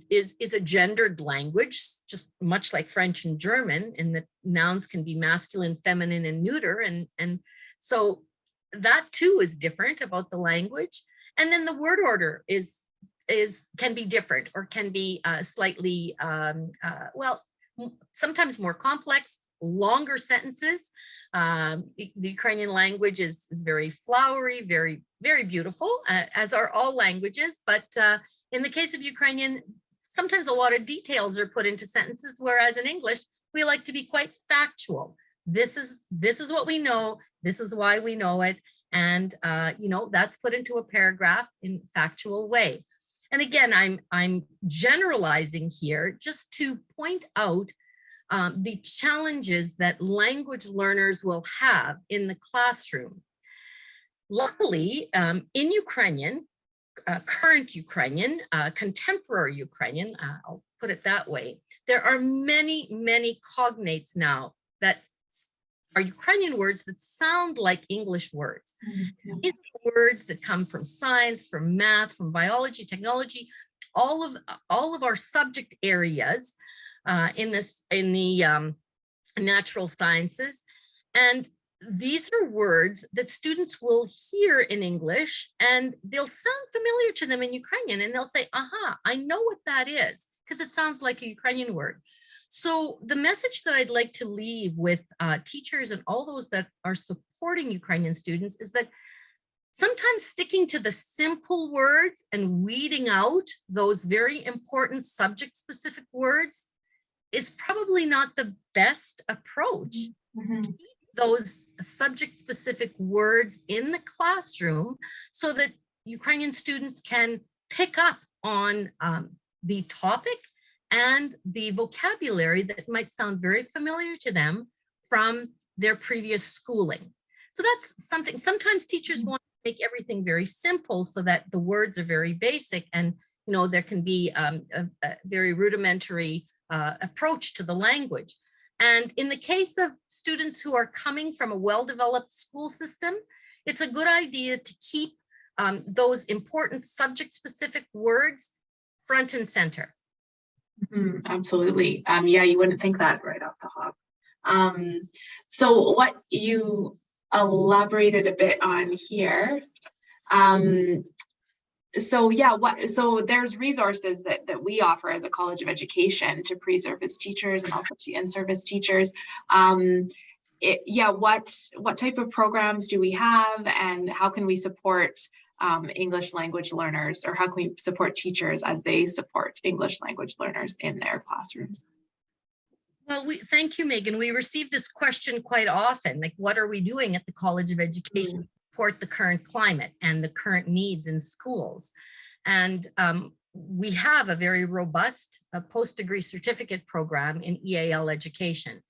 is a gendered language, just much like French and German, in that nouns can be masculine, feminine, and neuter, and so that too is different about the language. And then the word order can be different, or can be slightly well, sometimes more complex, longer sentences. The Ukrainian language is very flowery, very, very beautiful, as are all languages. But in the case of Ukrainian, sometimes a lot of details are put into sentences, whereas in English, we like to be quite factual. This is what we know. This is why we know it. And, that's put into a paragraph in factual way. And again, I'm generalizing here just to point out the challenges that language learners will have in the classroom. Luckily, in Ukrainian, current Ukrainian, contemporary Ukrainian, I'll put it that way, there are many, many cognates now that are Ukrainian words that sound like English words. Mm-hmm. These are words that come from science, from math, from biology, technology, all of our subject areas in the natural sciences. And these are words that students will hear in English and they'll sound familiar to them in Ukrainian, and they'll say, aha, I know what that is, because it sounds like a Ukrainian word. So the message that I'd like to leave with teachers and all those that are supporting Ukrainian students is that sometimes sticking to the simple words and weeding out those very important subject-specific words is probably not the best approach. Mm-hmm. Keep those subject-specific words in the classroom so that Ukrainian students can pick up on the topic and the vocabulary that might sound very familiar to them from their previous schooling. So that's something, sometimes teachers want to make everything very simple so that the words are very basic, and there can be a very rudimentary approach to the language. And in the case of students who are coming from a well-developed school system, it's a good idea to keep those important subject-specific words front and center. Mm-hmm, absolutely. Yeah, you wouldn't think that right off the hop. So what you elaborated a bit on here. So there's resources that we offer as a College of Education to pre-service teachers and also to in-service teachers. What type of programs do we have, and how can we support English language learners, or how can we support teachers as they support English language learners in their classrooms? Well, thank you, Megan. We receive this question quite often, like, what are we doing at the College of Education to support the current climate and the current needs in schools? And we have a very robust post-degree certificate program in EAL education.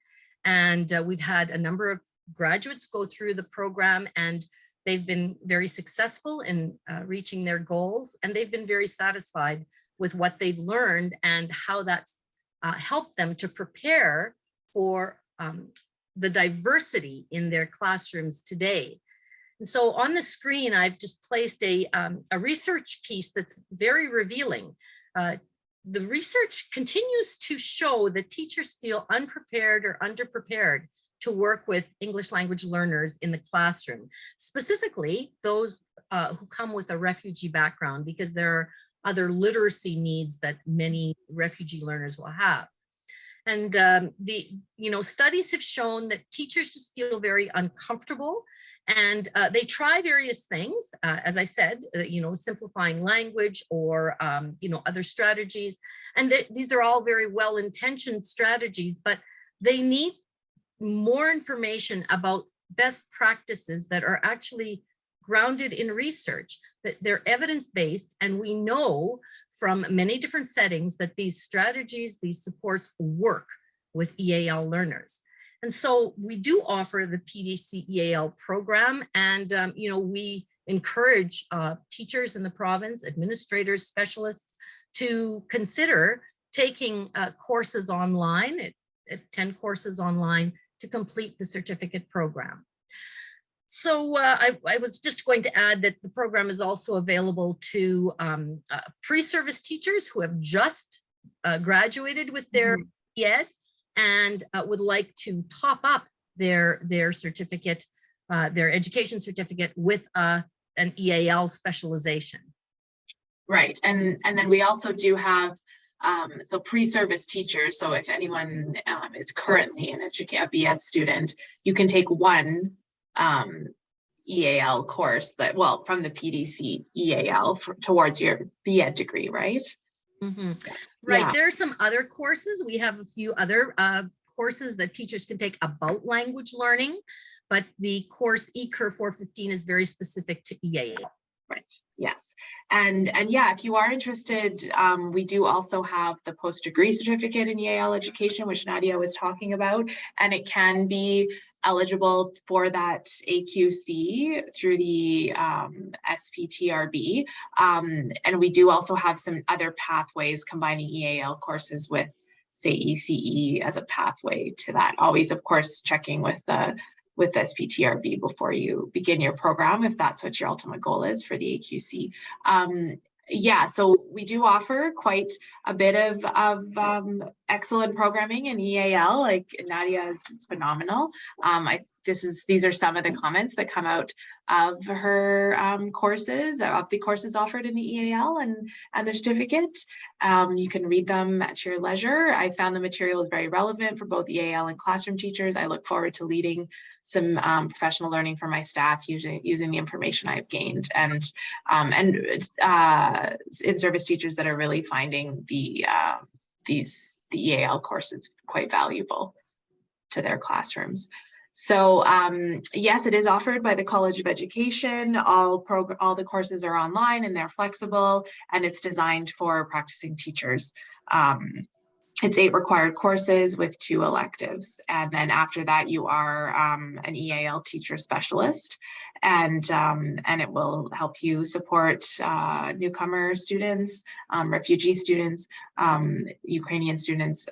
And we've had a number of graduates go through the program, and they've been very successful in reaching their goals, and they've been very satisfied with what they've learned and how that's helped them to prepare for the diversity in their classrooms today. And so on the screen, I've just placed a research piece that's very revealing. The research continues to show that teachers feel unprepared or underprepared to work with English language learners in the classroom, specifically those who come with a refugee background, because there are other literacy needs that many refugee learners will have. And studies have shown that teachers just feel very uncomfortable, and they try various things, as I said, simplifying language or other strategies, and these are all very well-intentioned strategies, but they need more information about best practices that are actually grounded in research, that they're evidence-based, and we know from many different settings that these strategies, these supports work with EAL learners. And so we do offer the PDC EAL program, and we encourage teachers in the province, administrators, specialists to consider taking courses online, 10 courses online, to complete the certificate program. So I was just going to add that the program is also available to pre-service teachers who have just graduated with their ED and would like to top up their certificate, their education certificate with an EAL specialization. Right, and then we also do have so pre-service teachers. So if anyone is currently a BEd student, you can take one EAL course from the PDC EAL towards your BEd degree, right? Mm-hmm. Right. Yeah. There are some other courses. We have a few other courses that teachers can take about language learning, but the course eCur 415 is very specific to EAL. Right. Yes. And yeah, if you are interested, we do also have the post-degree certificate in EAL education, which Nadia was talking about, and it can be eligible for that AQC through the SPTRB. And we do also have some other pathways combining EAL courses with, say, ECE as a pathway to that. Always, of course, checking with SPTRB before you begin your program, if that's what your ultimate goal is for the AQC. Yeah, so we do offer quite a bit of excellent programming in EAL. Like Nadia is phenomenal. These are some of the comments that come out of her courses, of the courses offered in the EAL and the certificate. You can read them at your leisure. I found the material is very relevant for both EAL and classroom teachers. I look forward to leading some professional learning for my staff using the information I've gained, and in-service teachers that are really finding the EAL courses quite valuable to their classrooms. So yes, it is offered by the College of Education. All the courses are online and they're flexible, and it's designed for practicing teachers. It's 8 required courses with 2 electives. And then after that, you are an EAL teacher specialist, and it will help you support newcomer students, refugee students, Ukrainian students,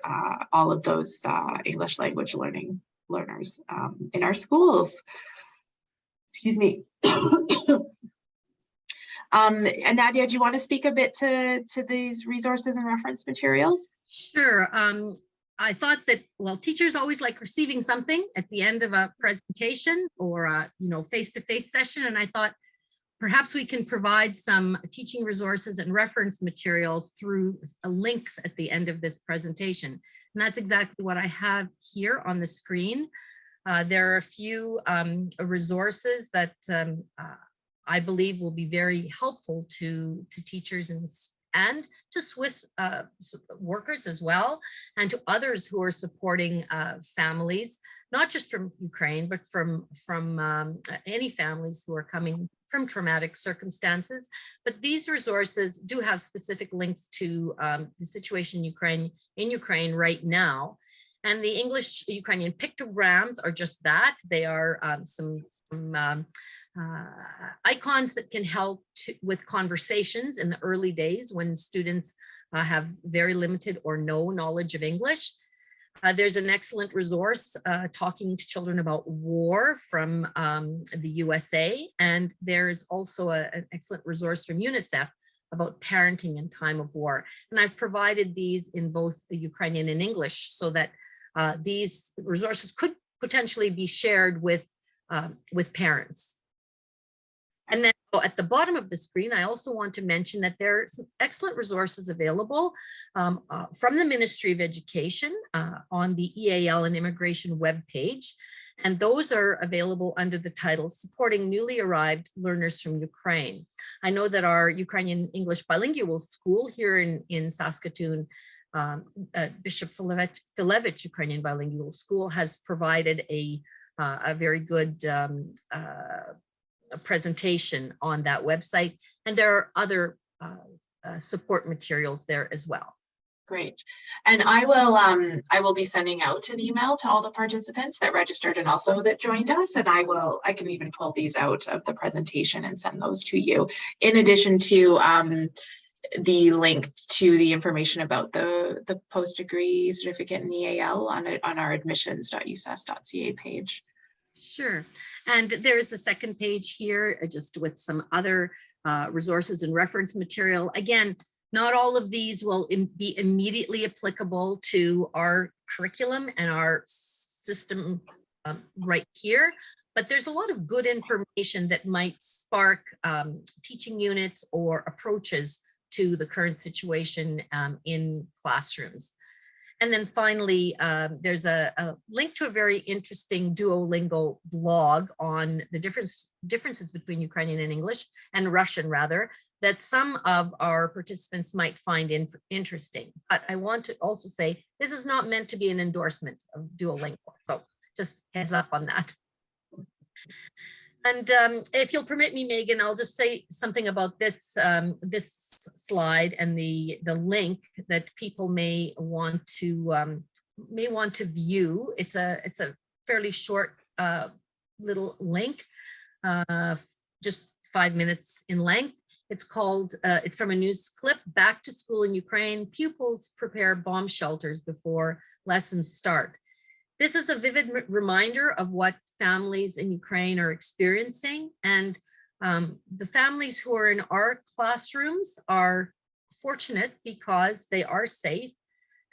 all of those English language learners in our schools. Excuse me. And Nadia, do you want to speak a bit to these resources and reference materials? Sure. I thought that, well, teachers always like receiving something at the end of a presentation or a face-to-face session, and I thought perhaps we can provide some teaching resources and reference materials through links at the end of this presentation. And that's exactly what I have here on the screen. There are a few resources that I believe will be very helpful to teachers and to Swiss workers as well, and to others who are supporting families, not just from Ukraine, but from any families who are coming from traumatic circumstances. But these resources do have specific links to the situation in Ukraine right now. And the English Ukrainian pictograms are just that. They are some icons that can help with conversations in the early days when students have very limited or no knowledge of English. There's an excellent resource talking to children about war from the USA. And there's also an excellent resource from UNICEF about parenting in time of war. And I've provided these in both the Ukrainian and English so that these resources could potentially be shared with parents. And then at the bottom of the screen, I also want to mention that there are some excellent resources available from the Ministry of Education on the EAL and Immigration webpage. And those are available under the title Supporting Newly Arrived Learners from Ukraine. I know that our Ukrainian English Bilingual School here in Saskatoon, Bishop Filevich Ukrainian Bilingual School, has provided a very good a presentation on that website, and there are other support materials there as well. Great. And I will be sending out an email to all the participants that registered and also that joined us, and I can even pull these out of the presentation and send those to you, in addition to the link to the information about the post-degree certificate in EAL on our admissions.usask.ca page. Sure. And there's a second page here just with some other resources and reference material. Again, not all of these will be immediately applicable to our curriculum and our system right here, but there's a lot of good information that might spark teaching units or approaches to the current situation in classrooms. And then finally, there's a link to a very interesting Duolingo blog on the differences between Ukrainian and English, and Russian rather, that some of our participants might find interesting. But I want to also say, this is not meant to be an endorsement of Duolingo. So just heads up on that. And if you'll permit me, Megan, I'll just say something about this this slide and the link that people may want to view. It's a fairly short little link, just 5 minutes in length. It's called, it's from a news clip, Back to School in Ukraine, Pupils Prepare Bomb Shelters Before Lessons Start. This is a vivid reminder of what families in Ukraine are experiencing. And the families who are in our classrooms are fortunate because they are safe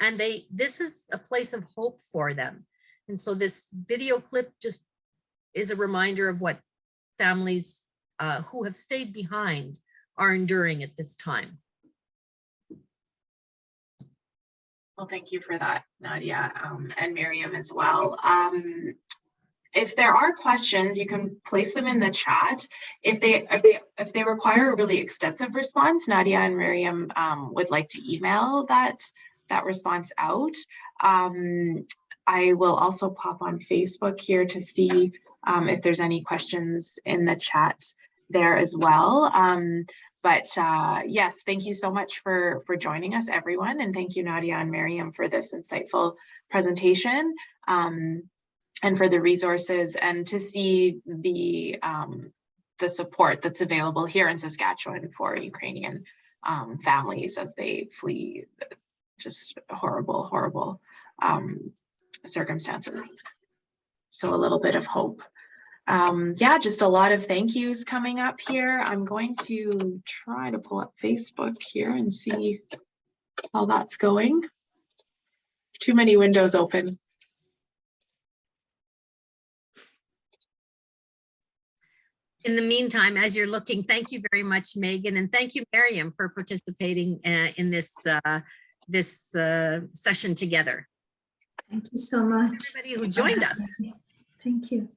and this is a place of hope for them. And so this video clip just is a reminder of what families who have stayed behind are enduring at this time. Well, thank you for that, Nadia, and Maryam as well. If there are questions, you can place them in the chat. If they require a really extensive response, Nadia and Maryam would like to email that response out. I will also pop on Facebook here to see if there's any questions in the chat there as well. But yes, thank you so much for joining us, everyone. And thank you, Nadia and Maryam, for this insightful presentation and for the resources and to see the support that's available here in Saskatchewan for Ukrainian families as they flee just horrible circumstances. So a little bit of hope. Yeah, just a lot of thank yous coming up here. I'm going to try to pull up Facebook here and see how that's going. Too many windows open. In the meantime, as you're looking, thank you very much, Megan, and thank you, Maryam, for participating in this session together. Thank you so much. Everybody who joined us. Thank you.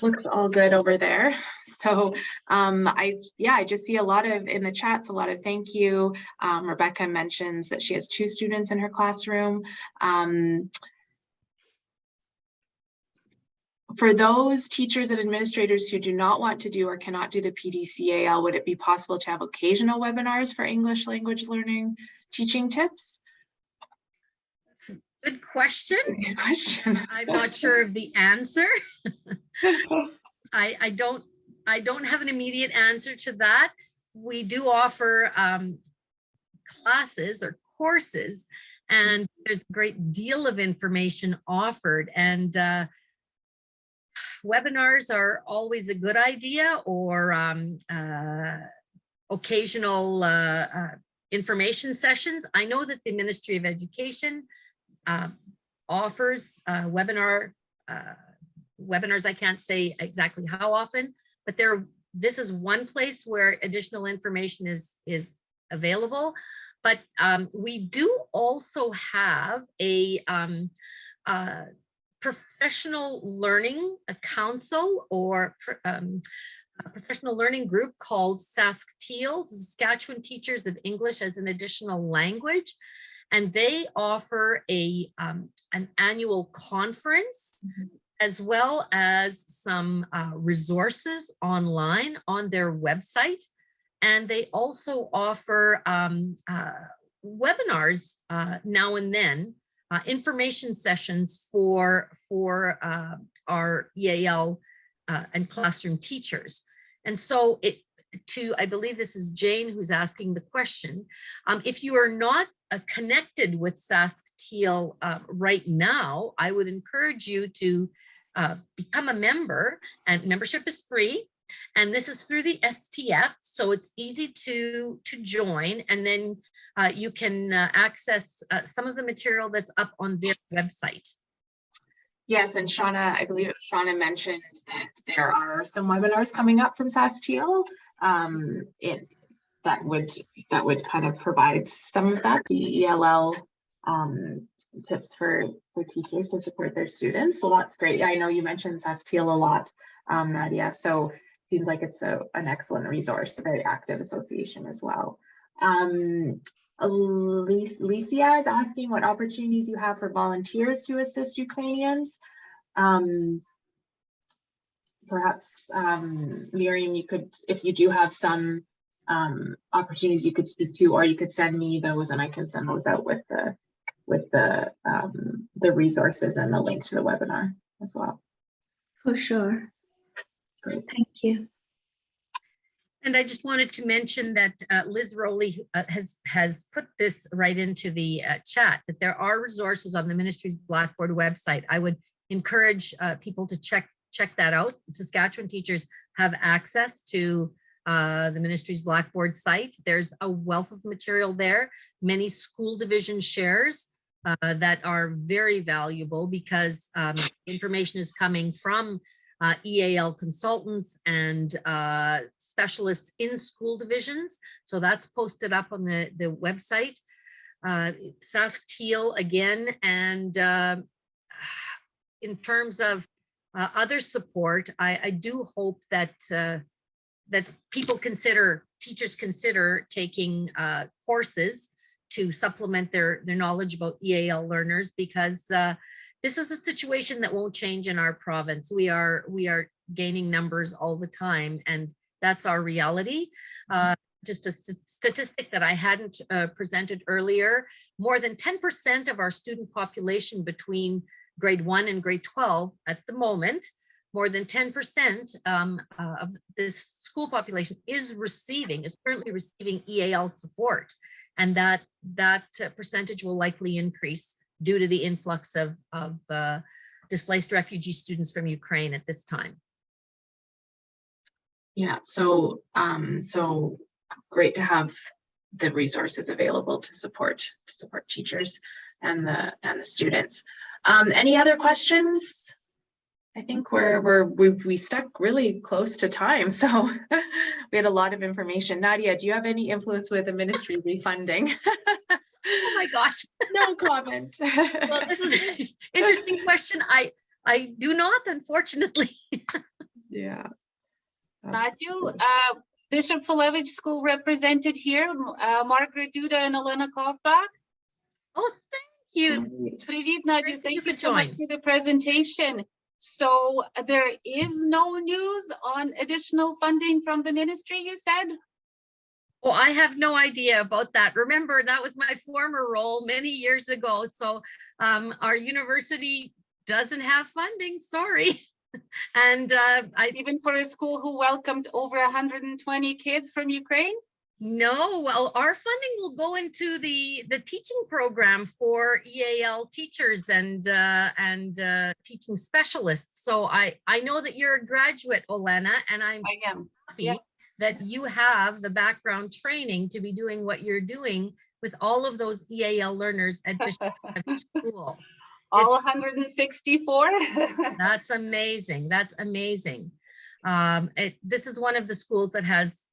Looks all good over there. So I just see a lot of in the chats, a lot of thank you. Rebecca mentions that she has 2 students in her classroom. For those teachers and administrators who do not want to do or cannot do the PDCAL, would it be possible to have occasional webinars for English language learning teaching tips? Good question. Good question. I'm not sure of the answer. I don't have an immediate answer to that. We do offer classes or courses, and there's a great deal of information offered, and webinars are always a good idea, or occasional information sessions. I know that the Ministry of Education offers webinars. I can't say exactly how often, but this is one place where additional information is available. But we do also have a professional learning council or professional learning group called SASKTEAL, Saskatchewan Teachers of English as an Additional Language. And they offer an annual conference, as well as some resources online on their website. And they also offer webinars now and then, information sessions for our EAL and classroom teachers. And so I believe this is Jane who's asking the question. If you are not connected with SaskTEAL right now, I would encourage you to become a member, and membership is free. And this is through the STF, so it's easy to join, and then you can access some of the material that's up on their website. Yes, and Shauna, I believe Shauna mentioned that there are some webinars coming up from SaskTEAL that would kind of provide some of that, the ELL tips for teachers to support their students. So that's great. I know you mentioned SaskTeal a lot, Nadia. So seems like it's an excellent resource, a very active association as well. Alicia is asking what opportunities you have for volunteers to assist Ukrainians. Perhaps Miriam, you could, if you do have some opportunities you could speak to, or you could send me those and I can send those out with the resources and the link to the webinar as well. For sure. Great. Thank you. And I just wanted to mention that Liz Rowley has put this right into the chat, that there are resources on the ministry's Blackboard website. I would encourage people to check that out. Saskatchewan teachers have access to the ministry's Blackboard site. There's a wealth of material there, many school division shares that are very valuable because information is coming from EAL consultants and specialists in school divisions. So that's posted up on the website. SaskTeal again, and in terms of other support, I do hope that that teachers consider taking courses to supplement their knowledge about EAL learners, because this is a situation that won't change in our province. We are gaining numbers all the time, and that's our reality. Just a statistic that I hadn't presented earlier, more than 10% of our student population between grade 1 and grade 12 at the moment, more than 10% of this school population is currently receiving EAL support. And that percentage will likely increase due to the influx of displaced refugee students from Ukraine at this time. Yeah, so so great to have the resources available to support teachers and the students. Any other questions? I think we stuck really close to time, so we had a lot of information. Nadia, do you have any influence with the ministry refunding? Oh my gosh. No comment. Well, this is an interesting question. I do not, unfortunately. Yeah. Nadia, Bishop Filevich School represented here, Margaret Duda and Elena Kovbach. Oh, thank you. Привет, Nadia. Great Thank you so much join. for the presentation. So there is no news on additional funding from the ministry, you said? Oh, I have no idea about that. Remember, that was my former role many years ago. So our university doesn't have funding, sorry. And even for a school who welcomed over 120 kids from Ukraine? No, well, our funding will go into the teaching program for EAL teachers and teaching specialists. So I know that you're a graduate, Olena, and I'm happy that you have the background training to be doing what you're doing with all of those EAL learners at Bishop School. All 164? That's amazing. That's amazing. This is one of the schools that has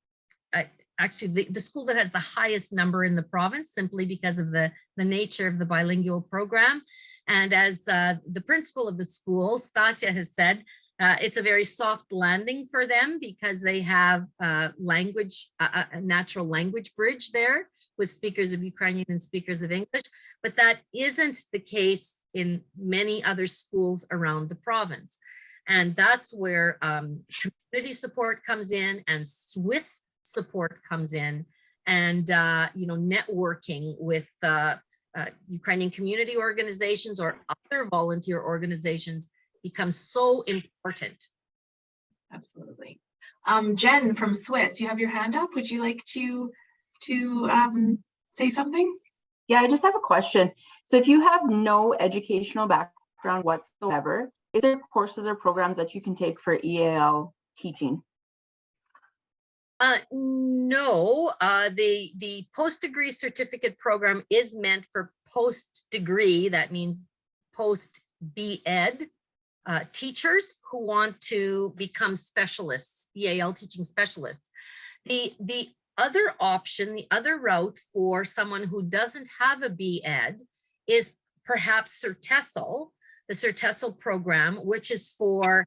actually the school that has the highest number in the province, simply because of the nature of the bilingual program. And as the principal of the school, Stasia, has said, it's a very soft landing for them because they have a natural language bridge there with speakers of Ukrainian and speakers of English, but that isn't the case in many other schools around the province. And that's where community support comes in and Swiss support comes in, and networking with Ukrainian community organizations or other volunteer organizations becomes so important. Absolutely. Jen from Swiss, you have your hand up. Would you like to say something? Yeah, I just have a question. So if you have no educational background whatsoever, is there courses or programs that you can take for EAL teaching? No, the post-degree certificate program is meant for post-degree, that means post-B.Ed teachers who want to become specialists, EAL teaching specialists. The other option, the other route for someone who doesn't have a B.Ed is perhaps CERTESL, the CERTESL program, which is for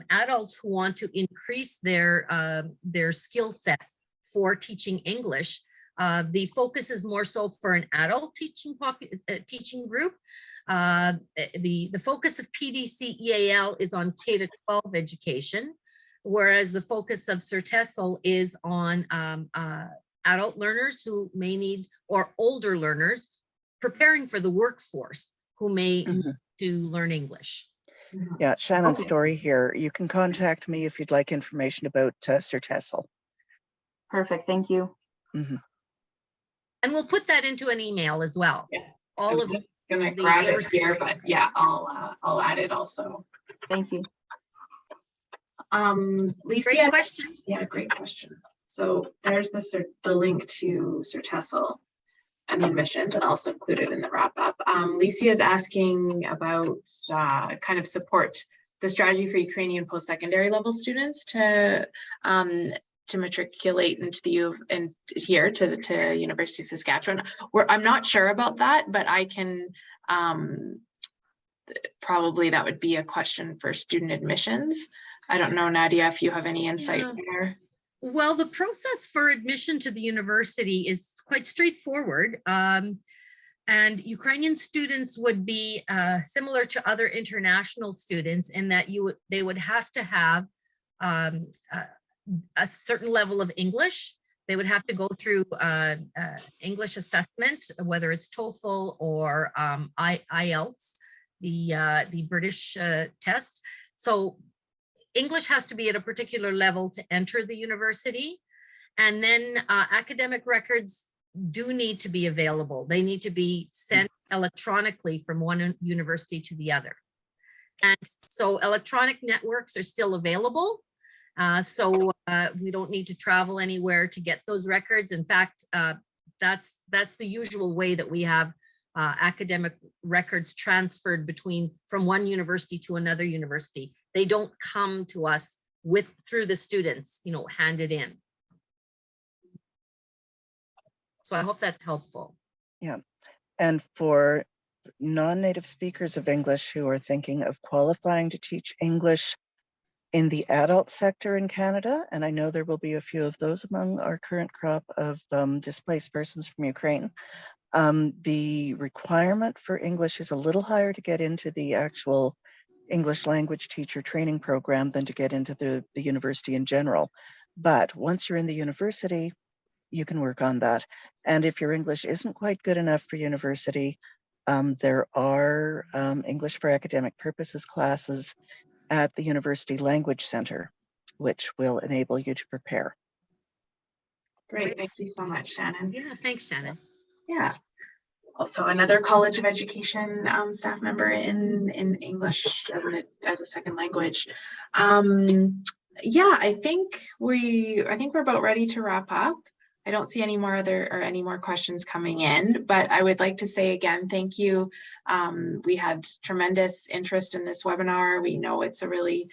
adults who want to increase their skill set for teaching English. The focus is more so for an adult teaching group. The focus of PDC EAL is on K-12 education, whereas the focus of CERTESL is on adult learners who may need, or older learners preparing for the workforce who may need to learn English. Yeah, Shannon Story here. You can contact me if you'd like information about CERTESL. Perfect, thank you. And we'll put that into an email as well. Yeah. All I'm of just gonna grab it here, but yeah, I'll add it also. Thank you. Lisa, great questions. yeah, great question. So there's the link to CERTESL and the admissions, and also included in the wrap up. Lisa is asking about kind of support the strategy for Ukrainian post-secondary level students to matriculate into the here to the University of Saskatchewan. I'm not sure about that, but I can probably that would be a question for student admissions. I don't know, Nadia, if you have any insight there. Well, the process for admission to the university is quite straightforward. And Ukrainian students would be similar to other international students in that they would have to have a certain level of English. They would have to go through English assessment, whether it's TOEFL or IELTS, the British test. So English has to be at a particular level to enter the university. And then academic records do need to be available. They need to be sent electronically from one university to the other. And so electronic networks are still available. So we don't need to travel anywhere to get those records. In fact, that's the usual way that we have academic records transferred from one university to another university. They don't come to us through the students, handed in. So I hope that's helpful. Yeah, and for non-native speakers of English who are thinking of qualifying to teach English in the adult sector in Canada, and I know there will be a few of those among our current crop of displaced persons from Ukraine, the requirement for English is a little higher to get into the actual English language teacher training program than to get into the university in general. But once you're in the university, you can work on that. And if your English isn't quite good enough for university, there are English for academic purposes classes at the University Language Center, which will enable you to prepare. Great, thank you so much, Shannon. Yeah, thanks, Shannon. Yeah. Also another College of Education staff member in English as a second language. Yeah, I think we're about ready to wrap up. I don't see any more questions coming in, but I would like to say again, thank you. We had tremendous interest in this webinar. We know it's a really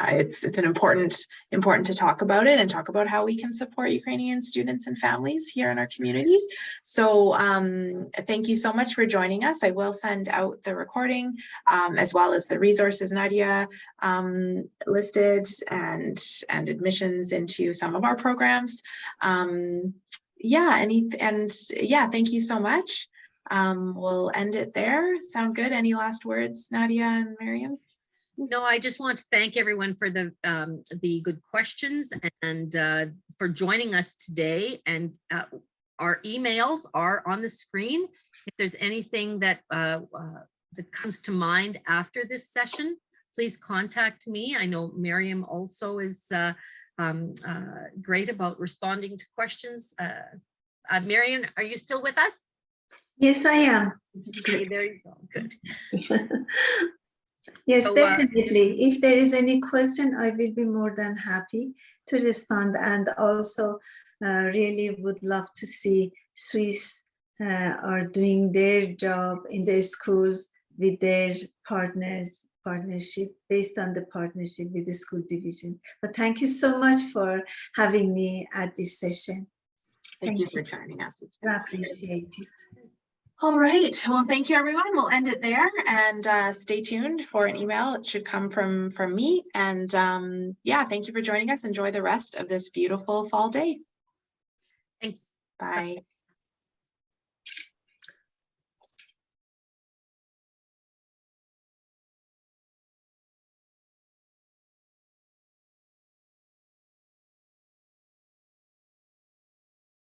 it's an important to talk about it and talk about how we can support Ukrainian students and families here in our communities. So thank you so much for joining us. I will send out the recording as well as the resources Nadia listed and admissions into some of our programs. Yeah, thank you so much. We'll end it there. Sound good? Any last words, Nadia and Maryam? No, I just want to thank everyone for the good questions and for joining us today. And our emails are on the screen. If there's anything that comes to mind after this session, please contact me. I know Maryam also is great about responding to questions. Maryam, are you still with us? Yes, I am. Okay, there you go. Good. Yes, So, definitely. If there is any question, I will be more than happy to respond. And also really would love to see Swiss are doing their job in the schools with their partnership based on the partnership with the school division. But thank you so much for having me at this session. Thank you for joining us. I appreciate it. All right. Well, thank you, everyone. We'll end it there, and stay tuned for an email. It should come from me. And yeah, thank you for joining us. Enjoy the rest of this beautiful fall day. Thanks. Bye.